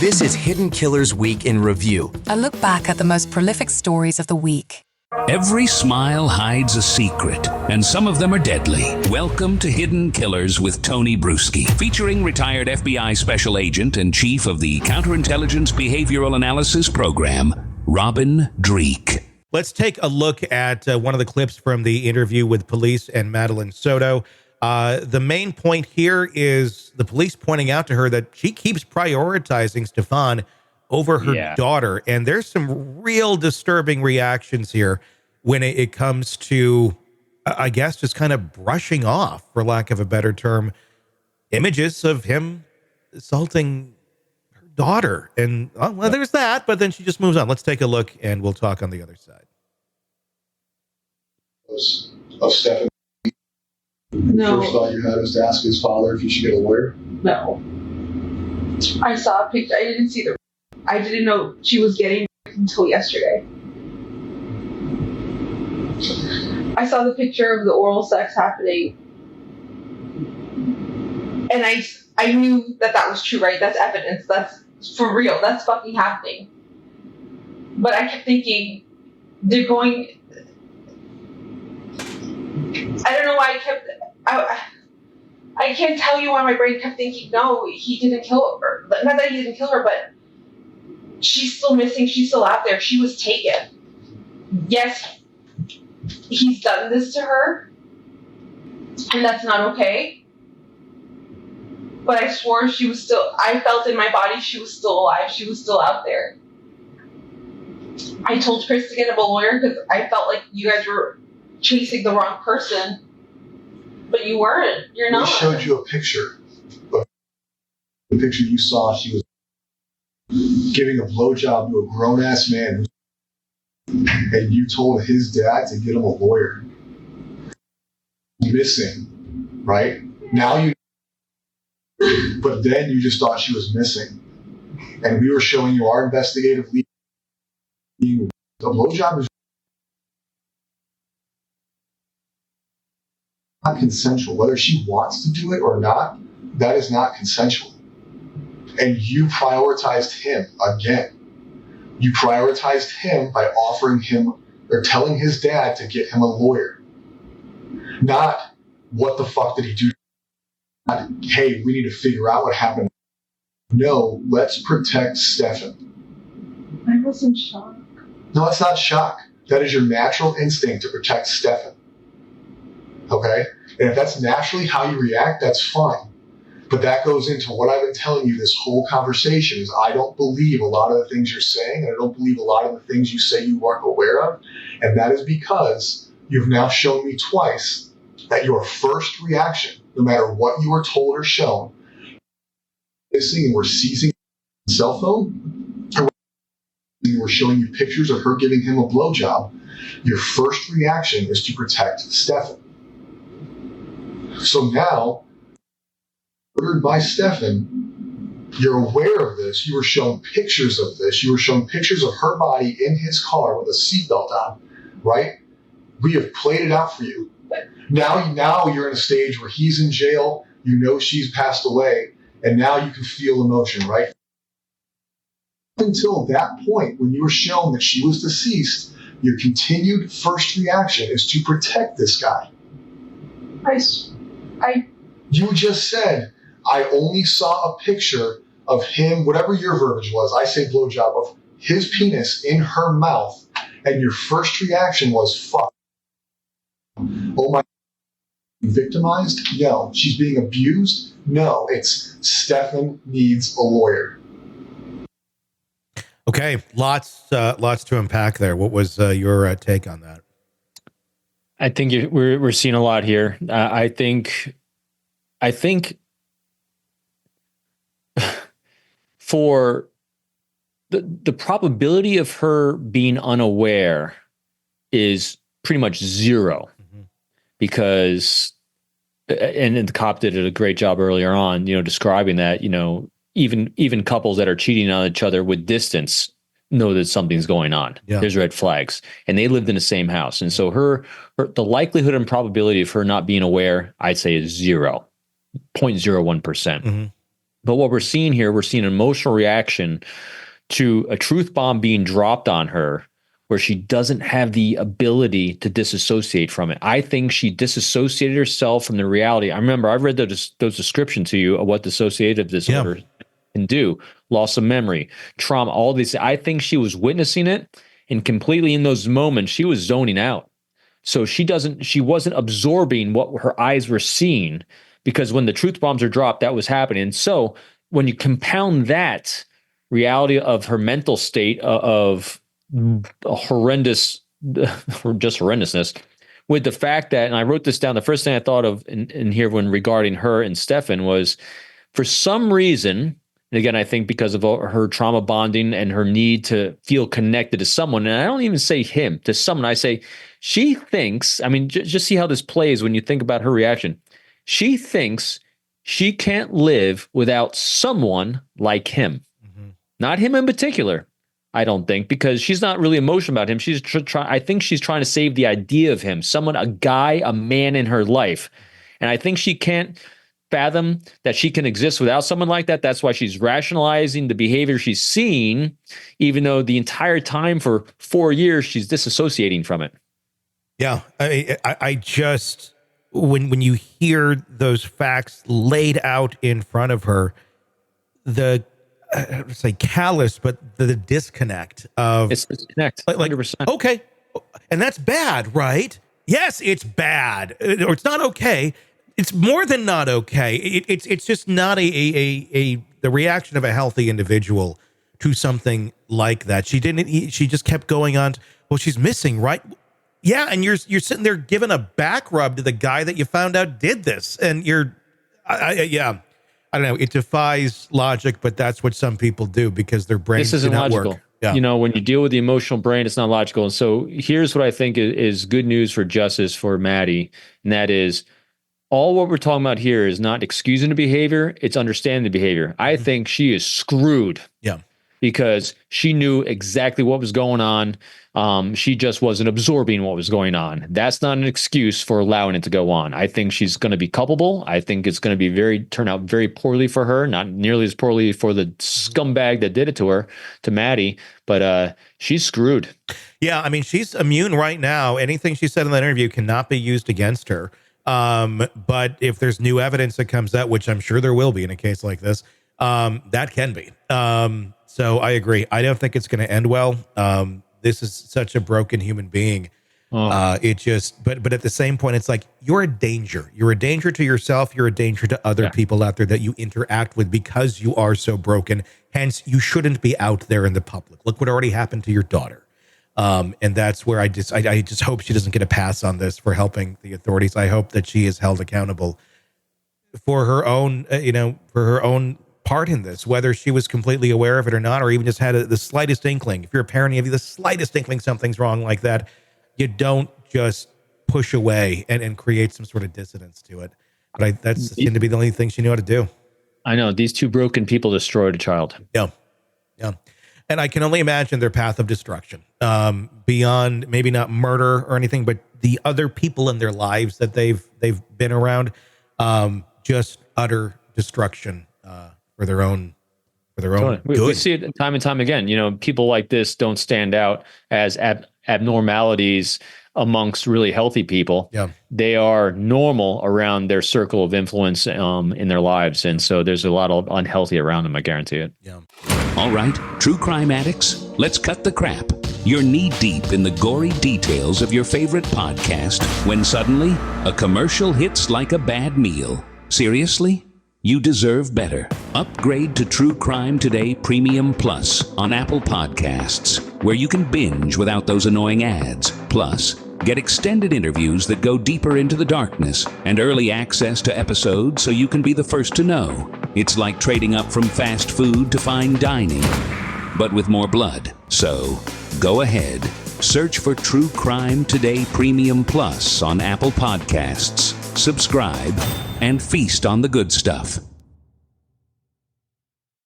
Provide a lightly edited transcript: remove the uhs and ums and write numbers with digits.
This is Hidden Killers Week in Review. A look back at the most prolific stories of the week. Every smile hides a secret, and some of them are deadly. Welcome to Hidden Killers with Tony Brueski, featuring retired FBI Special Agent and Chief of the Counterintelligence Behavioral Analysis Program, Robin Dreeke. Let's take a look at one of the clips from the interview with police and Madeline Soto. The main point here is the police pointing out to her that she keeps prioritizing Stefan over her daughter. And there's some real disturbing reactions here when it comes to, I guess, just kind of brushing off, for lack of a better term, images of him assaulting her daughter. And, well, there's that, but then she just moves on. Let's take a look and we'll talk on the other side. Of Stefan. No. First thought you had was to ask his father if he should get a lawyer? No. I saw a picture. I didn't see the... I didn't know she was getting until yesterday. I saw the picture of the oral sex happening. And I knew that was true, right? That's evidence. That's for real. That's fucking happening. But I kept thinking, they're going... I don't know why I can't tell you why my brain kept thinking, no, he didn't kill her. Not that he didn't kill her, but she's still missing. She's still out there. She was taken. Yes, he's done this to her, and that's not okay. But I swore I felt in my body she was still alive. She was still out there. I told Chris to get him a lawyer because I felt like you guys were chasing the wrong person, but you weren't. You're not. We showed you a picture. The picture you saw, she was giving a blowjob to a grown-ass man, and you told his dad to get him a lawyer. Missing, right? Now you, but then you just thought she was missing, and we were showing you our investigative lead. The blowjob is not consensual. Whether she wants to do it or not, that is not consensual. And you prioritized him again. You prioritized him by offering him or telling his dad to get him a lawyer. Not, what the fuck did he do? Not, hey, we need to figure out what happened. No, let's protect Stefan. I was in shock. No, that's not shock. That is your natural instinct to protect Stefan. Okay? And if that's naturally how you react, that's fine. But that goes into what I've been telling you this whole conversation is I don't believe a lot of the things you're saying, and I don't believe a lot of the things you say you weren't aware of. And that is because you've now shown me twice that your first reaction, no matter what you were told or shown, missing and we're seizing the cell phone, or we're showing you pictures of her giving him a blowjob, your first reaction is to protect Stefan. So now, ordered by Stefan, you're aware of this. You were shown pictures of this. You were shown pictures of her body in his car with a seatbelt on, right? We have played it out for you. Now you're in a stage where he's in jail. You know she's passed away, and now you can feel emotion, right? Until that point, when you were shown that she was deceased, your continued first reaction is to protect this guy. You just said, I only saw a picture of him, whatever your verbiage was, I say blowjob, of his penis in her mouth, and your first reaction was, fuck. Oh my, victimized? No. She's being abused? No. It's Stefan needs a lawyer. Okay, lots to unpack there. What was your take on that? I think we're seeing a lot here. I think for the probability of her being unaware is pretty much zero, because, and the cop did a great job earlier on, describing that, even couples that are cheating on each other with distance know that something's going on. Yeah. There's red flags, and they lived in the same house. And so the likelihood and probability of her not being aware, I'd say, is 0.01%. But what we're seeing here, we're seeing an emotional reaction to a truth bomb being dropped on her where she doesn't have the ability to disassociate from it. I think she disassociated herself from the reality. I remember I've read those descriptions to you of what dissociative disorder can do. Loss of memory, trauma, all these. I think she was witnessing it, and completely in those moments, she was zoning out. So she wasn't absorbing what her eyes were seeing, because when the truth bombs are dropped, that was happening. And so when you compound that reality of her mental state of horrendous, or just horrendousness, with the fact that, and I wrote this down, the first thing I thought of in here when regarding her and Stefan was, for some reason, and again, I think because of her trauma bonding and her need to feel connected to someone, and I don't even say him, to someone, I say she thinks, I mean, just see how this plays when you think about her reaction. She thinks she can't live without someone like him. Not him in particular, I don't think, because she's not really emotional about him. She's I think she's trying to save the idea of him, someone, a guy, a man in her life. And I think she can't fathom that she can exist without someone like that. That's why she's rationalizing the behavior she's seeing, even though the entire time for 4 years, she's disassociating from it. Yeah. I just, when you hear those facts laid out in front of her, I would say callous, but the disconnect of it's disconnect, 100%. Okay. And that's bad, right? Yes, it's bad, or it's not okay. It's more than not okay. It's just not the reaction of a healthy individual to something like that. She just kept going on. Well, she's missing, right? Yeah. And you're sitting there giving a back rub to the guy that you found out did this. And I don't know. It defies logic, but that's what some people do because their brains do not work. Yeah. You know, when you deal with the emotional brain, it's not logical. And so here's what I think is good news for justice for Maddie. And that is, all what we're talking about here is not excusing the behavior. It's understanding the behavior. I think she is screwed. Yeah. Because she knew exactly what was going on. She just wasn't absorbing what was going on. That's not an excuse for allowing it to go on. I think she's going to be culpable. I think it's going to turn out very poorly for her, not nearly as poorly for the scumbag that did it to her, to Maddie, but she's screwed. Yeah, I mean, she's immune right now. Anything she said in that interview cannot be used against her. But if there's new evidence that comes out, which I'm sure there will be in a case like this, that can be. So I agree. I don't think it's going to end well. This is such a broken human being. But at the same point, it's like, you're a danger. You're a danger to yourself. You're a danger to other people out there that you interact with because you are so broken. Hence, you shouldn't be out there in the public. Look what already happened to your daughter. And that's where I just hope she doesn't get a pass on this for helping the authorities. I hope that she is held accountable for her own, for her own part in this, whether she was completely aware of it or not, or even just had the slightest inkling. If you're a parent, you have the slightest inkling something's wrong like that, you don't just push away and create some sort of dissonance to it. But that seemed to be the only thing she knew how to do. I know. These two broken people destroyed a child. Yeah. Yeah. And I can only imagine their path of destruction, beyond maybe not murder or anything, but the other people in their lives that they've been around, just utter destruction for their own good. We see it time and time again. People like this don't stand out as abnormalities amongst really healthy people. Yeah. They are normal around their circle of influence in their lives. And so there's a lot of unhealthy around them, I guarantee it. Yeah. All right, true crime addicts, let's cut the crap. You're knee-deep in the gory details of your favorite podcast when suddenly a commercial hits like a bad meal. Seriously? You deserve better. Upgrade to True Crime Today Premium Plus on Apple Podcasts, where you can binge without those annoying ads. Plus, get extended interviews that go deeper into the darkness and early access to episodes so you can be the first to know. It's like trading up from fast food to fine dining, but with more blood. So, go ahead. Search for True Crime Today Premium Plus on Apple Podcasts. Subscribe and feast on the good stuff.